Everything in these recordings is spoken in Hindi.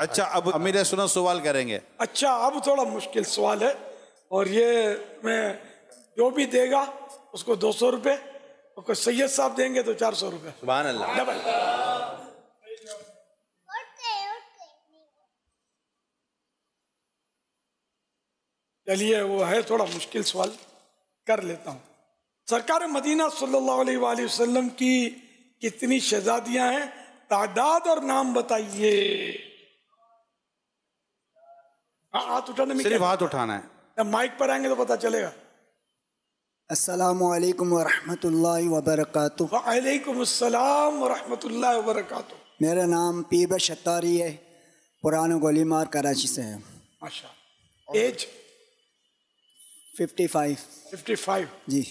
अच्छा, अब अमीर सुन्नत सवाल करेंगे। अच्छा, अब थोड़ा मुश्किल सवाल है, और ये मैं जो भी देगा उसको 200 रुपये, और सैयद साहब देंगे तो 400 रुपये। सुभान अल्लाह। डबल। चलिए, वो है थोड़ा मुश्किल सवाल, कर लेता हूँ। सरकार मदीना सल्लल्लाहु अलैहि वसल्लम की कितनी शहजादियां हैं? तादाद और नाम बताइए। हाथ उठाने में सिर्फ हाथ उठाना है, माइक पर आएंगे तो पता चलेगा। अस्सलामु अलैकुम वरहमतुल्लाहि वबरकातुहू। वालेकुम अस्सलाम वरहमतुल्लाहि वबरकातुहू। मेरा नाम पीब शतारी है, पुराना गोलीमार कराची से है। माशा। एज 55 जी।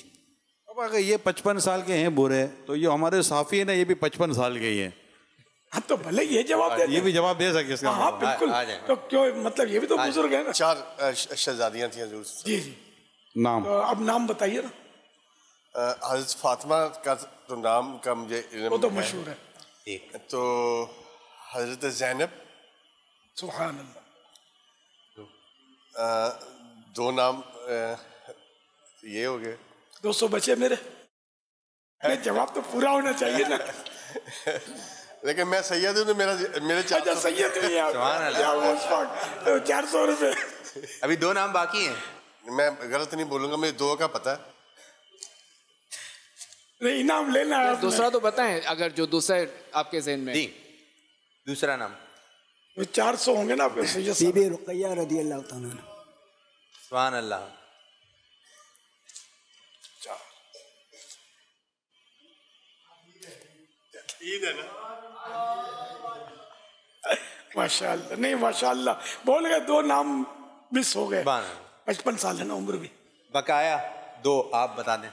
अब अगर ये 55 साल के हैं बुरे, तो ये हमारे साफी है ना, ये भी 55 साल के ही हैं। हाँ, तो भले ये जवाब दे, ये भी जवाब दे सके इसका। हाँ बिल्कुल। तो क्यों, मतलब ये भी तो बुजुर्ग है ना। 4 शहजादियां थी हजूर। जी जी। नाम तो अब नाम बताइए ना। हज़रत फातिमा का तो नाम का मुझे वो तो मशहूर है। तो हज़रत ज़ैनब। सुभान अल्लाह। 2 नाम ये हो गए। 200 बचे मेरे। जवाब तो पूरा होना चाहिए ना। लेकिन मैं सैयद हूँ तो मेरे 400। अच्छा, सैयद नहीं है। सुभान अल्लाह। 400 रुपये। अभी 2 नाम बाकी हैं। मैं गलत नहीं बोलूंगा, मुझे 2 का पता है। नहीं, इनाम लेना है। दूसरा तो बताएं, अगर जो दूसरा आपके ज़हन में। जी, दूसरा नाम। 400 होंगे ना आपके सैयद साहब। बीबी रुकैया रदी अल्लाह तआला। सुभान अल्लाह। माशाअल्लाह। नहीं, माशाअल्लाह बोल गए, 2 नाम मिस हो गए। 55 साल है ना उम्र भी। बकाया 2 आप बता दें।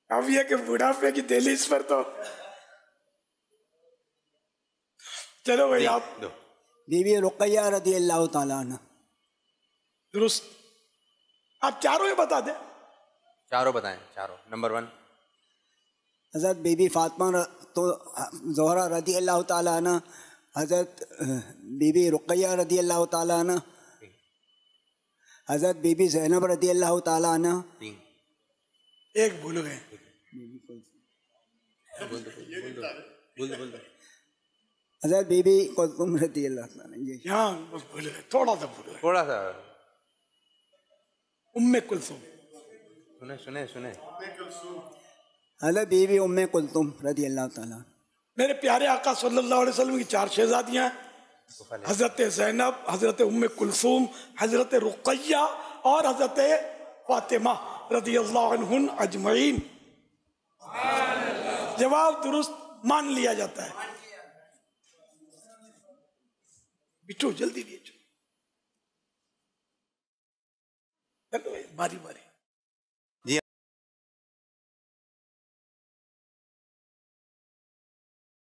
अब ये कि बुढ़ापे की दहलीज पर तो चलो भाई, आप दो। बीबी रुकैया रदी अल्लाह तआला अन्हा। दुरुस्त। आप चारों ही बता दें। चारों बताएं, चारों। नंबर 1 हज़रत बीबी फातिमा तो ज़ोहरा रदी अल्लाह तआला अन्हा, हज़रत बीबी रुकैया रदी अल्लाह तआला अन्हा, हज़रत बीबी ज़ैनब रदी अल्लाह तआला अन्हा। एक भूल गए। हज़रत बीबी कुलथुम रदी अल्लाह तआला अन्हा। यहाँ भूल गए, थोड़ा सा भूल गए। थोड़ा सा। उम्मे कुलसुम। सुने सुने सुने। हज़रत बीबी उम्मे कुलथुम रदी अल्लाह तआला। मेरे प्यारे आका सल्लल्लाहु अलैहि वसल्लम की 4 शहजादियां, हजरत ज़ैनब, हजरत उम्मे कुलसुम, हजरत रुकैया और हजरत फातिमा रदी अल्लाह अन्हुन अजमईन। जवाब दुरुस्त मान लिया जाता है। बिट्टू जल्दी दीजिए। बारी बारी।